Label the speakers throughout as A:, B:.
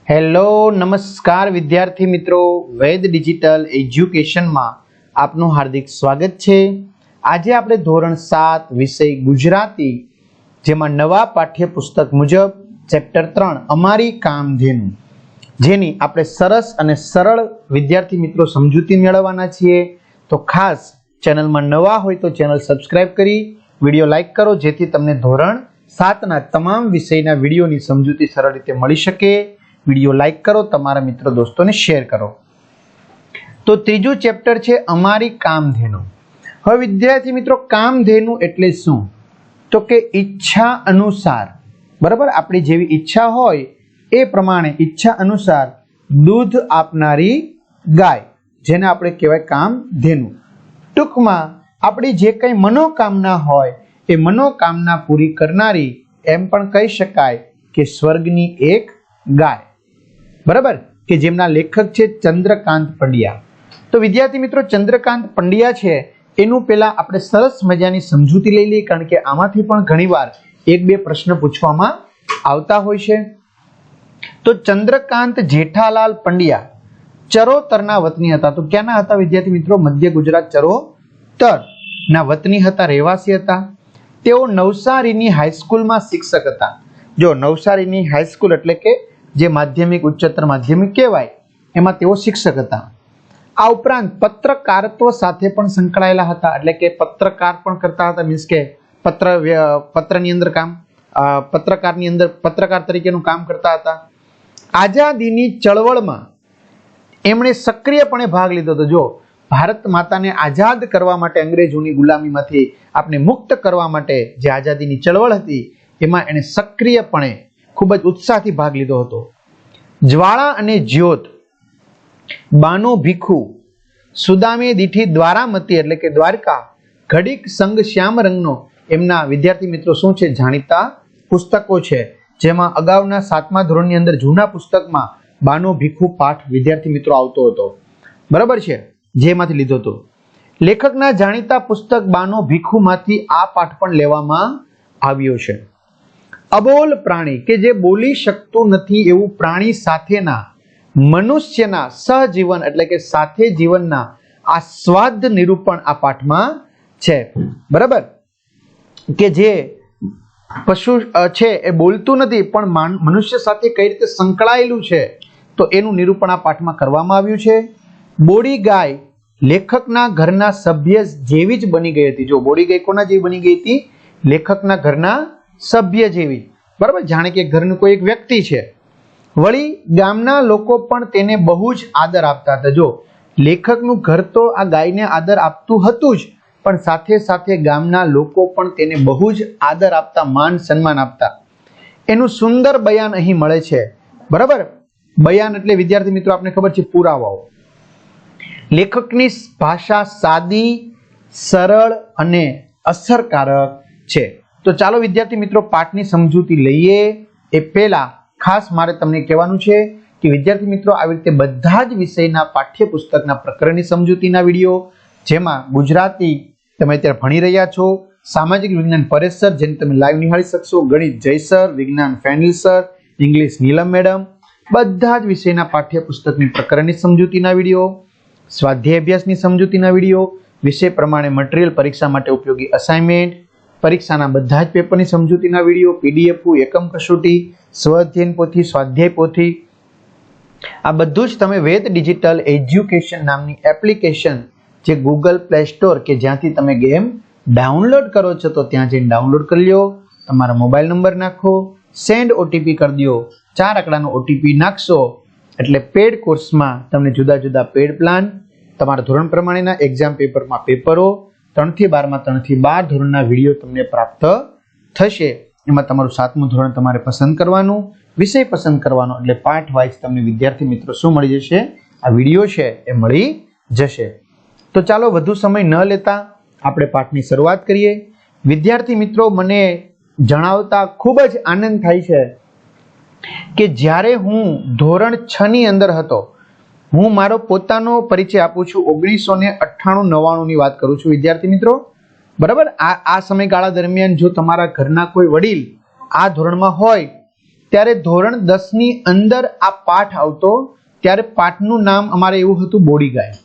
A: Hello નમસ્કાર વિદ્યાર્થી મિત્રો, વેદ ડિજિટલ એજ્યુકેશનમાં આપનું હાર્દિક સ્વાગત છે। આજે આપણે ધોરણ 7 વિષય ગુજરાતી જેમાં નવા પાઠ્યપુસ્તક મુજબ ચેપ્ટર 3 અમારી કામધેનુ જેની આપણે સરસ અને સરળ વિદ્યાર્થી મિત્રો સમજૂતી મેળવવાના છીએ। તો ખાસ ચેનલમાં નવા હોય તો ચેનલ સબસ્ક્રાઇબ કરી વિડીયો લાઈક કરો જેથી તમને ધોરણ 7ના તમામ વિષયના વિડીયોની સમજૂતી સરળ રીતે મળી શકે। વિડીયો લાઈક કરો, તમારા મિત્રો દોસ્તોને શેર કરો। તો ત્રીજું ચેપ્ટર છે અમારી કામધેનુ। હવે વિદ્યાર્થી મિત્રો, કામધેનુ એટલે શું? તો કે ઈચ્છા અનુસાર, બરાબર, આપણી જેવી ઈચ્છા હોય એ પ્રમાણે ઈચ્છા અનુસાર દૂધ આપનારી ગાય, જેને આપણે કહેવાય કામધેનુ। ટૂંકમાં આપણી જે કંઈ મનોકામના હોય એ મનોકામના પૂરી કરનારી એમ પણ કહી શકાય કે સ્વર્ગની એક ગાય, બરાબર, કે જેમના લેખક છે ચંદ્રકાંત પંડ્યા। તો વિદ્યાર્થી મિત્રો, ચંદ્રકાંત પંડ્યા છે એનું પહેલા આપણે સરસ મજાની સમજૂતી લઈ લઈએ, કારણ કે આમાંથી પણ ઘણીવાર એક બે પ્રશ્ન પૂછવામાં આવતા હોય છે। તો ચંદ્રકાંત જેઠાલાલ પંડ્યા ચરોતરના વતની હતા। તો ક્યાંના હતા વિદ્યાર્થી મિત્રો? મધ્ય ગુજરાત ચરોતર ના વતની હતા, રહેવાસી હતા। તેઓ નવસારીની હાઈસ્કૂલમાં શિક્ષક હતા। જો નવસારીની હાઈસ્કૂલ એટલે કે જે માધ્યમિક ઉચ્ચતર માધ્યમિક કહેવાય એમાં તેઓ શિક્ષક હતા। આ ઉપરાંત પત્રકારત્વ સાથે પણ સંકળાયેલા હતા, એટલે કે પત્રકાર પણ કરતા હતા, મીન્સ કે પત્રની અંદર કામ, પત્રકારની અંદર પત્રકાર તરીકેનું કામ કરતા હતા। આઝાદીની ચળવળમાં એમણે સક્રિયપણે ભાગ લીધો હતો। જો ભારત માતાને આઝાદ કરવા માટે, અંગ્રેજોની ગુલામીમાંથી આપણે મુક્ત કરવા માટે જે આઝાદીની ચળવળ હતી એમાં એણે સક્રિયપણે ખૂબ જ ઉત્સાહથી ભાગ લીધો હતો। જ્વાળા અને જ્યોત, બાનો ભીખુ, સુદામે દીઠી દ્વારામતી એટલે કે દ્વારકા, ઘડીક સંગ શ્યામ રંગનો એમના વિદ્યાર્થી મિત્રો શું છે? જાણીતા પુસ્તકો છે, જેમાં અગાઉના 7મા ધોરણની અંદર જૂના પુસ્તકમાં બાનો ભીખુ પાઠ વિદ્યાર્થી મિત્રો આવતો હતો, બરાબર છે, જેમાંથી લીધો હતો। લેખકના જાણીતા પુસ્તક બાનો ભીખુમાંથી આ પાઠ પણ લેવામાં આવ્યો છે। અબોલ પ્રાણી, કે જે બોલી શકતું નથી એવું પ્રાણી સાથેના મનુષ્યના સહજીવન એટલે કે સાથે જીવનના આસ્વાદ નિરૂપણ આ પાઠમાં છે, બરાબર, કે જે પશુ છે એ બોલતું નથી પણ મનુષ્ય સાથે કઈ રીતે સંકળાયેલું છે તો એનું નિરૂપણ આ પાઠમાં કરવામાં આવ્યું છે। બોડી ગાય લેખકના ઘરના સભ્ય જેવી જ બની ગઈ હતી। જો બોડી ગાય કોના જેવી બની ગઈ હતી? લેખકના ઘરના સભ્ય જેવી, બરાબર, જાણે કે ઘરનું કોઈ એક વ્યક્તિ છે। વળી ગામના લોકો પણ તેને બહુ જ આદર આપતા હતા। જો લેખકનું ઘર તો આ ગાયને આદર આપતું હતું જ, પણ સાથે સાથે ગામના લોકો પણ તેને બહુ જ આદર આપતા, માન સન્માન આપતા। એનું સુંદર બયાન અહીં મળે છે, બરાબર। બયાન એટલે વિદ્યાર્થી મિત્રો આપને ખબર છે, પુરાવાઓ। લેખકની ભાષા સાદી, સરળ અને અસરકારક છે। તો ચાલો વિદ્યાર્થી મિત્રો પાઠની સમજૂતી લઈએ એ પહેલા ખાસ મારે તમને કહેવાનું છે કે વિદ્યાર્થી મિત્રો આવી રીતે બધા જ વિષયના પાઠ્યપુસ્તકના પ્રકરણની સમજૂતીના વિડીયો, જેમાં ગુજરાતી તમે અત્યારે ભણી રહ્યા છો, સામાજિક વિજ્ઞાન પરેશ સર જેને તમે લાઈવ નિહાળી શકશો, ગણિત જય સર, વિજ્ઞાન ફેનિલ સર, ઇંગ્લિશ નીલમ મેડમ, બધા જ વિષયના પાઠ્યપુસ્તકની પ્રકરણની સમજૂતીના વિડીયો, સ્વાધ્યાય અભ્યાસની સમજૂતીના વિડીયો, વિષય પ્રમાણે મટીરિયલ પરીક્ષા માટે ઉપયોગી અસાઇનમેન્ટ, પરીક્ષાના બધા જ પેપરની સમજૂતીના વિડીયો, પીડીએફ, એકમ કસોટી, સ્વઅધ્યયન પોથી, સ્વાધ્યાય પોથી, આ બધું જ તમે વેદ ડિજિટલ એજ્યુકેશન નામની એપ્લિકેશન જે ગૂગલ પ્લે સ્ટોર કે જ્યાંથી તમે ગેમ ડાઉનલોડ કરો છો તો ત્યાં જઈને ડાઉનલોડ કરી લો, તમારા મોબાઈલ નંબર નાખો, સેન્ડ ઓટીપી કરી દો, 4 આંકડાનો ઓટીપી નાખશો એટલે પેડ કોર્સમાં તમને જુદા જુદા પેડ પ્લાન, તમારા ધોરણ પ્રમાણેના એક્ઝામ પેપરમાં પેપરો, 3 થી 12માં 3 થી 12 ધોરણના વિડીયો તમને પ્રાપ્ત થશે। એમાં તમારું 7મું ધોરણ તમારે પસંદ કરવાનું, વિષય પસંદ કરવાનો, એટલે પાઠ વાઇઝ તમને વિદ્યાર્થી મિત્રો શું મળી જશે? આ વિડીયો છે એ મળી જશે। તો ચાલો વધુ સમય ન લેતા આપણે પાઠની શરૂઆત કરીએ। વિદ્યાર્થી મિત્રો, મને જણાવતા ખૂબ જ આનંદ થાય છે કે જ્યારે હું ધોરણ 6ની અંદર હતો, હું મારો પોતાનો પરિચય આપું છું, 1998-99 ની વાત કરું છું વિદ્યાર્થી મિત્રો, બરાબર। આ સમયગાળા દરમિયાન જો તમારા ઘરના કોઈ વડીલ આ ધોરણમાં હોય ત્યારે ધોરણ 10 ની અંદર આ પાઠ આવતો, ત્યારે પાઠનું નામ અમારે એવું હતું બોડી ગાય.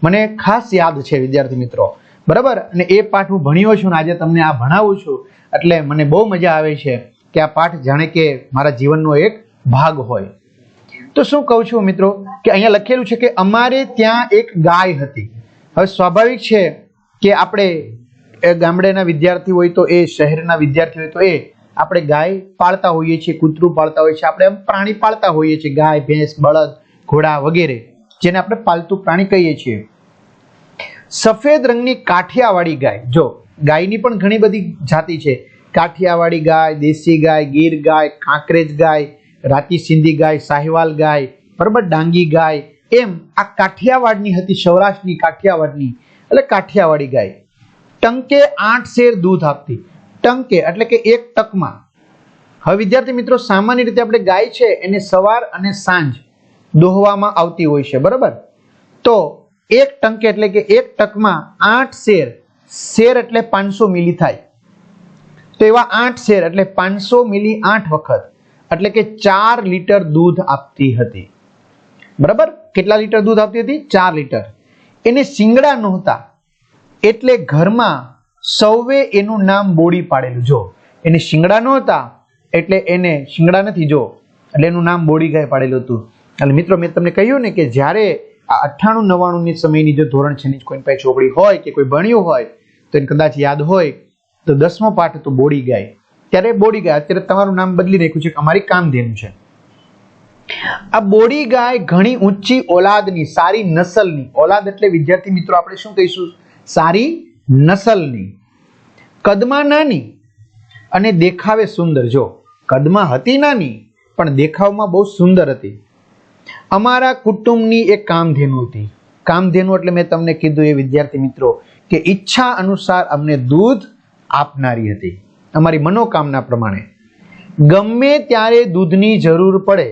A: મને ખાસ યાદ છે વિદ્યાર્થી મિત્રો, બરાબર. અને એ પાઠ હું ભણ્યો છું ને આજે તમને આ ભણાવું છું, એટલે મને બહુ મજા આવે છે કે આ પાઠ જાણે કે મારા જીવનનો એક ભાગ હોય. તો શું કહું છું મિત્રો કે અહીંયા લખેલું છે કે અમારે ત્યાં એક ગાય હતી. હવે સ્વાભાવિક છે કે આપણે ગામડેના વિદ્યાર્થી હોય તો એ, શહેરના વિદ્યાર્થી હોય તો એ, આપણે ગાય પાળતા હોઈએ છીએ, કૂતરું પાળતા હોઈએ છીએ, આપણે પ્રાણી પાળતા હોઈએ છીએ, ગાય, ભેંસ, બળદ, ઘોડા વગેરે, જેને આપણે પાલતુ પ્રાણી કહીએ છીએ. સફેદ રંગની કાઠિયાવાડી ગાય. જો ગાયની પણ ઘણી બધી જાતિ છે. કાઠિયાવાડી ગાય, દેશી ગાય, ગીર ગાય, કાંકરેજ ગાય, રાતી સિંધી ગાય, સાહિવાલ ગાય, બરાબર, ડાંગી ગાય, એમ આ કાઠિયાવાડની હતી, સૌરાષ્ટ્રની કાઠિયાવાડની, એટલે કાઠિયાવાડી ગાય. ટંકે 8 શેર દૂધ આપતી. ટંકે એટલે કે એક ટકમાં. હવે વિદ્યાર્થી મિત્રો, સામાન્ય રીતે આપણે ગાય છે એને સવાર અને સાંજ દોહવામાં આવતી હોય છે, બરાબર. તો એક ટંકે એટલે કે એક ટકમાં 8 શેર, શેર એટલે 500 મિલી થાય. તો એવા 8 શેર એટલે 500 મિલી 8 વખત, એટલે કે 4 લીટર દૂધ આપતી હતી, બરાબર. કેટલા લીટર દૂધ આપતી હતી? 4 લીટર. એને શિંગડા નહોતા, એટલે ઘરમાં સૌએ એનું નામ બોડી પાડેલું. જો એને શિંગડા નહોતા એટલે એને શિંગડા નથી, જો એટલે એનું નામ બોડી ગાય પાડેલું હતું. એટલે મિત્રો, મેં તમને કહ્યું ને કે જ્યારે આ 98-99 ની સમયની જો ધોરણ છે ની કોઈ પાસે ચોપડી હોય કે કોઈ ભણ્યું હોય તો એને કદાચ યાદ હોય તો 10મો પાઠ હતો બોડી ગાય. ત્યારે બોડી ગાય, અત્યારે તમારું નામ બદલી નાખ્યું છે કે અમારી કામધેનુ છે. આ બોડી ગાય ઘણી ઊંચી ઓલાદની, સારી નસલની. ઓલાદ એટલે વિદ્યાર્થી મિત્રો આપણે શું કહીશું? સારી નસલની. કદમાં નાની અને દેખાવે સુંદર. જો કદમાં હતી નાની પણ દેખાવમાં બહુ સુંદર હતી. અમારા કુટુંબની એક કામધેનુ હતી. કામધેનુ એટલે મેં તમને કીધું એ વિદ્યાર્થી મિત્રો કે ઈચ્છા અનુસાર અમને દૂધ આપનારી હતી, અમારી મનોકામના પ્રમાણે. ગમે ત્યારે દૂધની જરૂર પડે,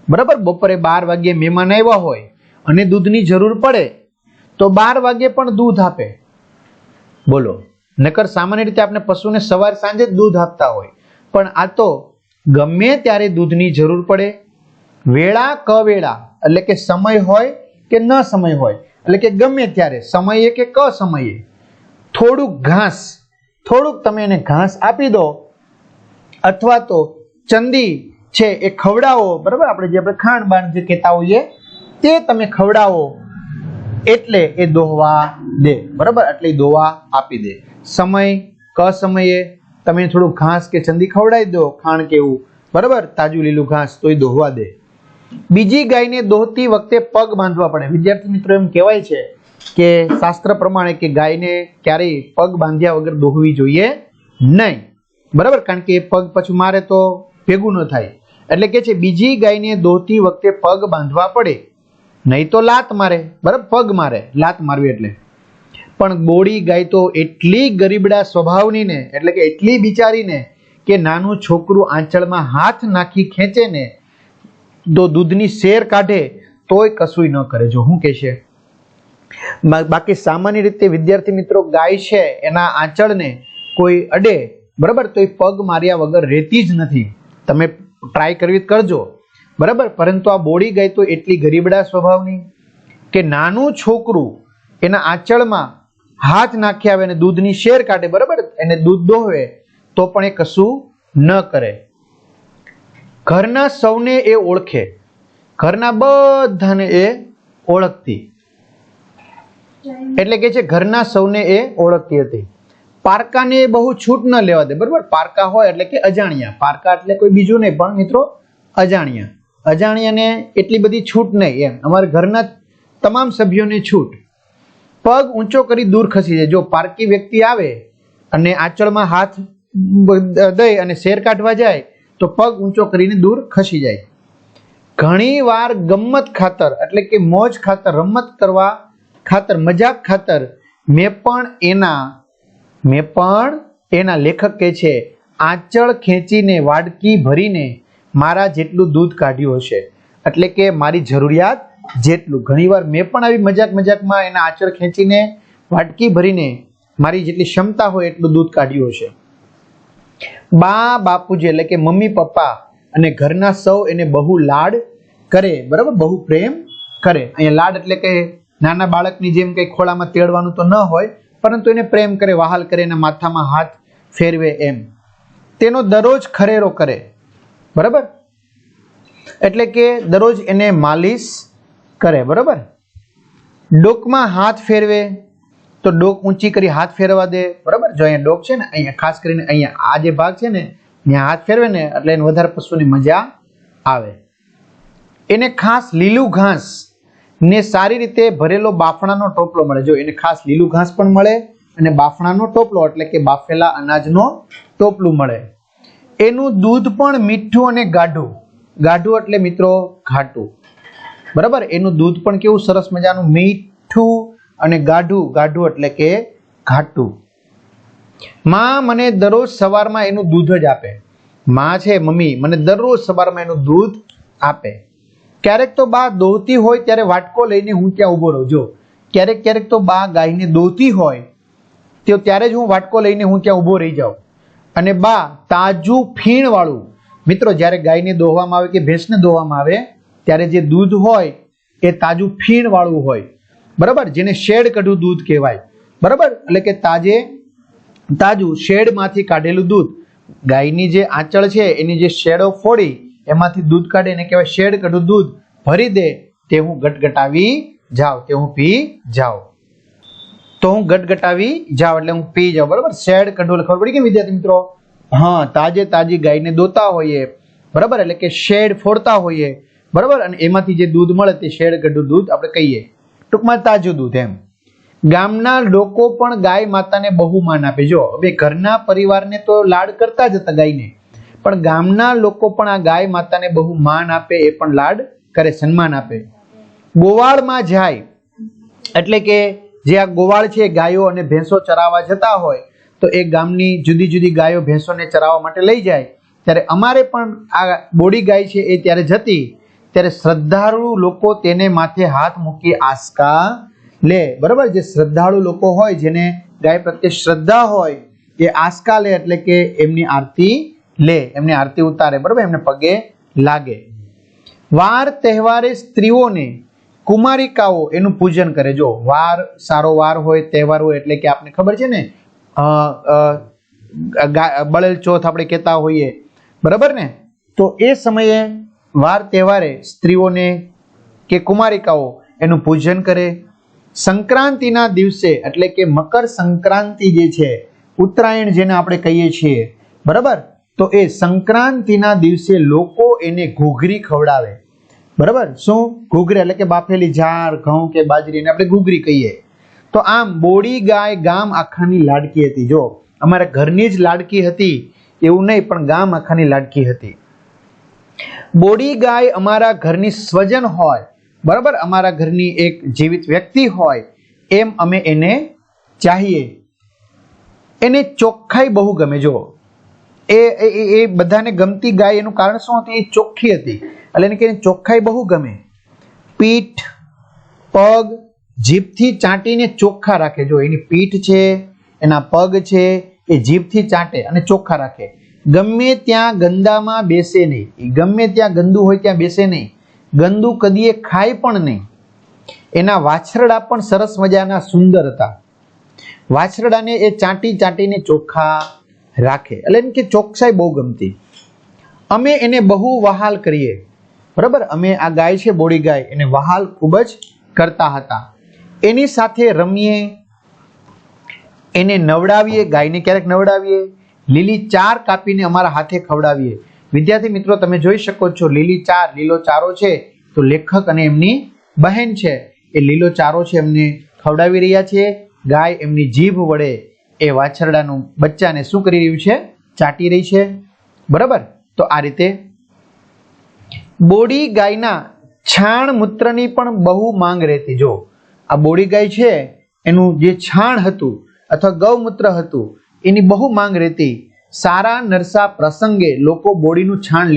A: બરાબર. બપોરે 12 વાગ્યે મહેમાન આવ્યા હોય અને દૂધની જરૂર પડે તો 12 વાગ્યે પણ દૂધ આપે. બોલો, નકર સામાન્ય રીતે આપણે પશુને સવાર સાંજે જ દૂધ આપતા હોય, પણ આ તો ગમે ત્યારે દૂધની જરૂર પડે, વેળા કવેળા, એટલે કે સમય હોય કે ન સમય હોય, એટલે કે ગમે ત્યારે, સમયે કે ક સમયે, થોડુંક ઘાસ, થોડુંક તમે એને ઘાસ આપી દો, અથવા તો ચંદી છે એ ખવડાવો, બરાબર. આપણે ખાંડ બાંધ જે કહેતા હોઈએ તે તમે ખવડાવો એટલે એ દોહવા દે, બરાબર. એટલે દોવા આપી દે. સમય ક સમયે તમે થોડું ઘાસ કે ચંદી ખવડાવી દો, ખાંડ કેવું, બરાબર, તાજું લીલું ઘાસ, તો એ દોહવા દે. બીજી ગાયને દોહતી વખતે પગ બાંધવા પડે. વિદ્યાર્થી મિત્રો, એમ કહેવાય છે કે શાસ્ત્ર પ્રમાણે કે ગાયને ક્યારેય પગ બાંધ્યા વગર દોહવી જોઈએ નહીં, બરાબર. કારણ કે એ પગ પછી મારે તો ભેગું ન થાય. એટલે કે છે બીજી ગાયને દોહતી વખતે પગ બાંધવા પડે, નહીં તો લાત મારે, બરાબર. પગ મારે, લાત મારવી એટલે. પણ બોડી ગાય તો એટલી ગરીબડા સ્વભાવની ને, એટલે કે એટલી બિચારીને કે નાનું છોકરું આંચળમાં હાથ નાખી ખેંચે ને તો દૂધની શેર કાઢે તોય કશું ન કરે. જો હું કહેશે, બાકી સામાન્ય રીતે વિદ્યાર્થી મિત્રો ગાય છે એના આંચળને કોઈ અડે, બરાબર, તો એ પગ માર્યા વગર રહેતી જ નથી. તમે ટ્રાય કરવી કરજો, બરાબર. પરંતુ આ બોડી ગાય તો એટલી ગરીબડા સ્વભાવની કે નાનું છોકરું એના આંચળમાં હાથ નાખી આવે અને દૂધની શેર કાઢે, બરાબર, એને દૂધ દોહવે તો પણ એ કશું ન કરે. ઘરના સૌને એ ઓળખે, ઘરના બધાને એ ઓળખતી. એટલે કે છે ઘરના સૌને એ ઓળખતી હતી. પારકાને બહુ છૂટ ન લેવા દે, બરાબર. પારકા હોય એટલે કે અજાણ્યા. પારકા એટલે કોઈ બીજું નહીં પણ મિત્રો અજાણ્યા. અજાણ્યાને એટલી બધી છૂટ નહીં, એમ અમારા ઘરના તમામ સભ્યોને છૂટ. પગ ઊંચો કરી દૂર ખસી જાય. જો પારકી વ્યક્તિ આવે અને આંચળમાં હાથ દઈ અને શેર કાઢવા જાય તો પગ ઊંચો કરીને દૂર ખસી જાય. ઘણી વાર ગમ્મત ખાતર, એટલે કે મોજ ખાતર, રમત કરવા ખાતર, મજાક ખાતર મેં પણ એના લેખક કે છે આંચળ ખેંચીને વાડકી ભરીને મારા જેટલું દૂધ કાઢ્યું હશે, એટલે કે મારી જરૂરિયાત જેટલું. ઘણીવાર મેં પણ આવી મજાકમાં એના આંચળ ખેંચીને વાડકી ભરીને મારી જેટલી ક્ષમતા હોય એટલું દૂધ કાઢ્યું હશે. બા બાપુજી એટલે કે મમ્મી પપ્પા અને ઘરના સૌ એને બહુ લાડ કરે, બરાબર, બહુ પ્રેમ કરે. અહીંયા લાડ એટલે કે નાના બાળકની જેમ કઈ ખોળામાં તેડવાનું તો ન હોય, પરંતુ એને પ્રેમ કરે, વહાલ કરે, એના માથામાં હાથ ફેરવે એમ. તેનો દરરોજ ખરેરો કરે, બરાબર, એટલે કે દરરોજ એને માલિશ કરે, બરાબર. ડોકમાં હાથ ફેરવે તો ડોક ઊંચી કરી હાથ ફેરવા દે, બરાબર. જો અહીંયા ડોક છે ને, અહીંયા ખાસ કરીને અહીંયા આ જે ભાગ છે ને, અહીંયા હાથ ફેરવે ને એટલે એને વધારે પશુની મજા આવે. એને ખાસ લીલું ઘાસ ને સારી રીતે ભરેલો બાફણાનો ટોપલો મળે. જો એને ખાસ લીલું ઘાસ પણ મળે અને બાફણાનો ટોપલો એટલે કે બાફેલા અનાજનો ટોપલું મળે. એનું દૂધ પણ મીઠું અને ગાઢું. ગાઢું એટલે મિત્રો ઘાટું, બરાબર. એનું દૂધ પણ કેવું સરસ મજાનું મીઠું અને ગાઢું. ગાઢું એટલે કે ઘાટું. માં મને દરરોજ સવારમાં એનું દૂધ જ આપે. માં છે મમ્મી, મને દરરોજ સવારમાં એનું દૂધ આપે. ક્યારેક તો બા દોહતી હોય ત્યારે વાટકો લઈને હું ત્યાં ઊભો રહું. જો ક્યારેક તો બા ગાયને દોહતી હોય તો ત્યારે જ હું વાટકો લઈને હું ત્યાં ઊભો રહી જાઉં. અને બા તાજું ફીણ વાળું, મિત્રો જ્યારે ગાયને દોહવામાં આવે કે ભેંસને દોહવામાં આવે ત્યારે જે દૂધ હોય એ તાજું ફીણ વાળું હોય, બરાબર, જેને શેડ કઢું દૂધ કહેવાય, બરાબર. એટલે કે તાજું શેડમાંથી કાઢેલું દૂધ. ગાયની જે આંચળ છે એની જે શેડો ફોડી એમાંથી દૂધ કાઢે એને કહેવાય શેડ કઢું દૂધ. ભરી દે તે હું ગટગટાવી જાઉં, તે હું પી જાઉં. તો હું ગટગટાવી જાઉં એટલે હું પી જાઉં, બરાબર. શેડ કઢું ખબર પડી કે વિદ્યાર્થી મિત્રો? હા, તાજી ગાયને દોતા હોઈએ, બરાબર, એટલે કે શેડ ફોડતા હોઈએ, બરાબર, અને એમાંથી જે દૂધ મળે તે શેડ કઢું દૂધ આપણે કહીએ, ટૂંકમાં તાજું દૂધ એમ. ગામના લોકો પણ ગાય માતાને બહુ માન આપે. જો હવે ઘરના પરિવારને તો લાડ કરતા જ હતા ગાયને, પણ ગામના લોકો પણ આ ગાય માતાને બહુ માન આપે, એ પણ લાડ કરે, સન્માન આપે. ગોવાળમાં જાય એટલે કે જે આ ગોવાળ છે ગાયો અને ભેંસો ચરાવવા જતા હોય તો એ ગામની જુદી જુદી ગાયો ભેંસોને ચરાવવા માટે લઈ જાય. ત્યારે અમારે પણ આ બોડી ગાય છે એ ત્યારે જતી, ત્યારે શ્રદ્ધાળુ લોકો તેને માથે હાથ મૂકી આસ્કા લે, બરાબર. જે શ્રદ્ધાળુ લોકો હોય જેને ગાય પ્રત્યે શ્રદ્ધા હોય એ આસ્કા લે એટલે કે એમની આરતી લે, એમની આરતી ઉતારે, બરાબર, એમને પગે લાગે. વાર તહેવારે સ્ત્રીઓને કુમારિકાઓ એનું પૂજન કરે. જો વાર, સારો વાર હોય, તહેવાર હોય એટલે કે આપણે ખબર છે ને, બળેલ ચોથ આપણે કહેતા હોઈએ, બરાબર ને. તો એ સમયે વાર તહેવારે સ્ત્રીઓને કે કુમારિકાઓ એનું પૂજન કરે. સંક્રાંતિના દિવસે એટલે કે મકર સંક્રાંતિ જે છે, ઉત્તરાયણ જેને આપણે કહીએ છીએ, બરાબર, તો એ સંક્રાંતિના દિવસે લોકો એને ઘૂઘરી ખવડાવે, બરાબર. શું? ઘૂઘરી એટલે કે બાફેલી જાર, ઘઉં કે બાજરીને આપણે ઘૂઘરી કહીએ. તો આમ બોડી ગાય ગામ આખાની લાડકી હતી. જો અમારા ઘરની જ લાડકી હતી એવું નહીં, પણ ગામ આખાની લાડકી હતી. બોડી ગાય અમારા ઘરની સ્વજન હોય, બરાબર, અમારા ઘરની એક જીવિત વ્યક્તિ હોય એમ અમે એને ચાહીએ. એને ચોખ્ખાઈ બહુ ગમે. જો એ બધાને ગમતી ગાય, એનું કારણ શું હતું? એ ચોખ્ખી હતી એટલે એને કે ચોખ્ખાઈ બહુ ગમે. પીઠ, પગ જીભથી ચાટીને ચોખ્ખા રાખે. જો એની પીઠ છે, એના પગ છે, એ જીભથી ચાટે અને ચોખ્ખા રાખે. ગમે ત્યાં ગંદામાં બેસે નહીં. ગમે ત્યાં ગંદુ હોય ત્યાં બેસે નહીં. ગંદુ કદીએ ખાય પણ નહીં. એના વાછરડા પણ સરસ મજાના સુંદર હતા. વાછરડાને એ ચાટીને ચોખ્ખા રાખે એટલે એમ કે ચોકસાઈ બહુ ગમતી. અમે એને બહુ વહાલ કરીએ, બરાબર. અમે આ ગાય છે બોડી ગાય, એને વહાલ ખૂબ જ કરતા હતા. એની સાથે રમીએ, એને નવડાવીએ. ગાયને ક્યારેક નવડાવીએ. લીલી ચાર કાપીને અમારા હાથે ખવડાવીએ. વિદ્યાર્થી મિત્રો તમે જોઈ શકો છો લીલી ચાર, લીલો ચારો છે તો લેખક અને એમની બહેન છે એ લીલો ચારો છે એમને ખવડાવી રહ્યા છે. ગાય એમની જીભ વડે એ વાછરડાનું બચ્ચાને શું કરી રહ્યું છે? ચાટી રહી છે, બરાબર. તો આ રીતે બોડી ગાયના છાણ મૂત્રની પણ બહુ માંગ રહેતી. જો આ બોડી ગાય છે એનું જે છાણ હતું અથવા ગૌમૂત્ર હતું એની બહુ માંગ રહેતી. સારા નરસા પ્રસંગે લોકો બોડીનું છાણ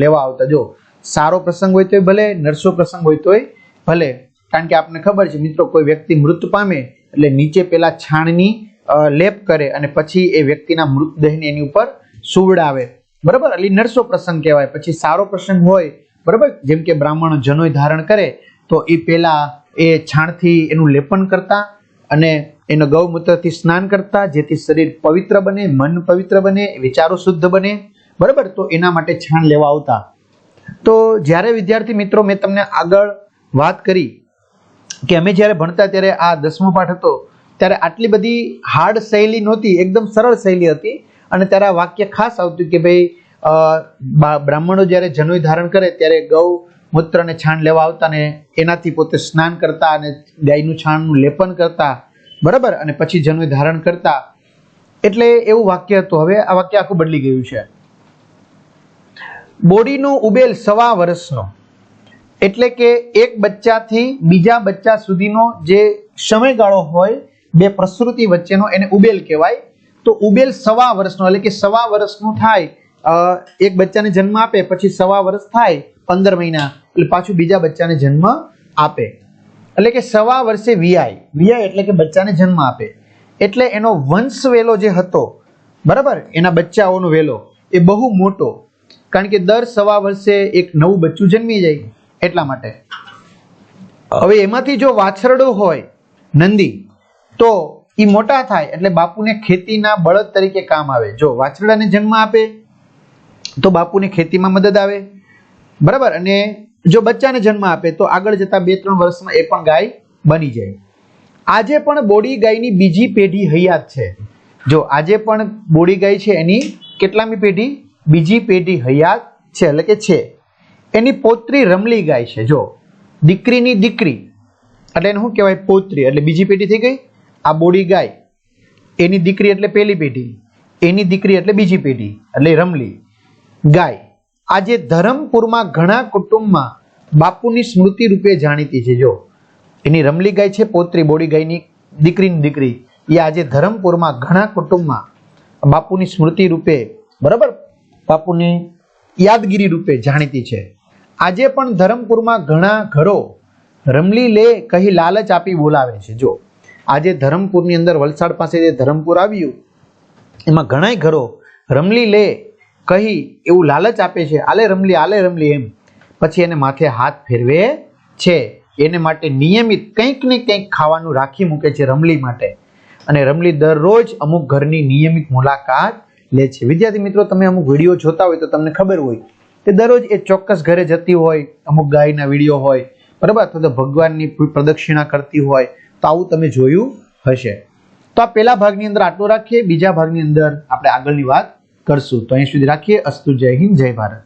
A: લેવા આવતા. જો સારો પ્રસંગ હોય તોય ભલે, નરસો પ્રસંગ હોય તોય ભલે, કારણ કે આપણને ખબર છે મિત્રો, કોઈ વ્યક્તિ મૃત્યુ પામે એટલે નીચે પેલા છાણની લેપ કરે અને પછી એ વ્યક્તિના મૃતદેહને એની ઉપર સુવડાવે. બરાબર, એટલે નરસો પ્રસંગ કહેવાય. પછી સારો પ્રસંગ હોય, બરાબર, જેમ કે બ્રાહ્મણો જનોય ધારણ કરે તો એ પેલા એ છાણથી એનું લેપન કરતા અને એનો ગૌમૂત્રથી સ્નાન કરતા, જેથી શરીર પવિત્ર બને, મન પવિત્ર બને, વિચારો શુદ્ધ બને, બરાબર. તો એના માટે છાણ લેવા આવતા. તો જ્યારે વિદ્યાર્થી મિત્રો મેં તમને આગળ વાત કરી કે અમે જ્યારે ભણતા ત્યારે આ 10મો પાઠ હતો ત્યારે આટલી બધી હાર્ડ શૈલી નહોતી, એકદમ સરળ શૈલી હતી. અને ત્યારે આ વાક્ય ખાસ આવતું કે ભાઈ બ્રાહ્મણો જ્યારે જનોય ધારણ કરે ત્યારે ગૌ મૂત્ર અને છાણ લેવા આવતા ને એનાથી પોતે સ્નાન કરતા અને ગાયનું છાણનું લેપન કરતા, બરાબર, અને પછી જનોય ધારણ કરતા. એટલે એવું વાક્ય હતું. હવે આ વાક્ય આખું બદલી ગયું છે. બોડીનો ઉબેલ 1.25 વર્ષનો, એટલે કે એક બચ્ચાથી બીજા બચ્ચા સુધીનો જે સમયગાળો હોય બે પ્રસૃતિ વચ્ચેનો એને ઉબેલ કહેવાય. તો ઉબેલ 1.25 વર્ષનો એટલે કે 1.25 વર્ષનું થાય. એક બચ્ચાને જન્મ આપે પછી 1.25 વર્ષ થાય 15 મહિના એટલે પાછું બીજા બચ્ચાને જન્મ આપે, એટલે કે 1.25 વર્ષે વિયાય એટલે કે બચ્ચાને જન્મ આપે. એટલે એનો વંશ વેલો જે હતો, બરાબર, એના બચ્ચાઓનો વેલો એ બહુ મોટો, કારણ કે દર 1.25 વર્ષે એક નવું બચ્ચું જન્મી જાય એટલા માટે. હવે એમાંથી જો વાછરડો હોય નંદી તો એ મોટા થાય એટલે બાપુને ખેતીના બળદ તરીકે કામ આવે. જો વાછરડાને જન્મ આપે તો બાપુને ખેતીમાં મદદ આવે, બરાબર. અને જો બચ્ચાને જન્મ આપે તો આગળ જતા 2-3 વર્ષમાં એ પણ ગાય બની જાય. આજે પણ બોડી ગાયની બીજી પેઢી હયાત છે. જો આજે પણ બોડી ગાય છે એની કેટલામી પેઢી? બીજી પેઢી હયાત છે, એટલે કે છે. એની પોત્રી રમલી ગાય છે. જો દીકરીની દીકરી એટલે એને શું કહેવાય? પોત્રી, એટલે બીજી પેઢી થઈ ગઈ. આ બોડી ગાય, એની દીકરી એટલે પહેલી પેઢી, એની દીકરી એટલે બીજી પેઢી, એટલે રમલી ગાય. આજે ધરમપુરમાં ઘણા કુટુંબમાં બાપુની સ્મૃતિ રૂપે જાણીતી છે. જો એની રમલી ગાય છે, પોત્રી બોડી ગાયની દીકરીની દીકરી, એ આજે ધરમપુરમાં ઘણા કુટુંબમાં બાપુની સ્મૃતિ રૂપે, બરાબર, બાપુની યાદગીરી રૂપે જાણીતી છે. આજે પણ ધરમપુરમાં ઘણા ઘરો રમલી લે કહી લાલચ આપી બોલાવે છે. જો આજે ધરમપુરની અંદર, વલસાડ પાસે જે ધરમપુર આવ્યું એમાં ઘણા ઘરો રમલી લે કહી એવું લાલચ આપે છે, આલે રમલી એમ. પછી એને માથે હાથ ફેરવે છે. એને માટે નિયમિત કંઈક ને કંઈક ખાવાનું રાખી મૂકે છે રમલી માટે. અને રમલી દરરોજ અમુક ઘરની નિયમિત મુલાકાત લે છે. વિદ્યાર્થી મિત્રો, તમે અમુક વિડીયો જોતા હોય તો તમને ખબર હોય કે દરરોજ એ ચોક્કસ ઘરે જતી હોય, અમુક ગાયના વિડીયો હોય, બરાબર, અથવા તો ભગવાનની પ્રદક્ષિણા કરતી હોય. તો આવું તમે જોયું હશે. તો આ પહેલા ભાગની અંદર આટલું રાખીએ. બીજા ભાગની અંદર આપણે આગળની વાત કરશું. તો અહીં સુધી રાખીએ. અસ્તુ. જય હિન્દ, જય ભારત.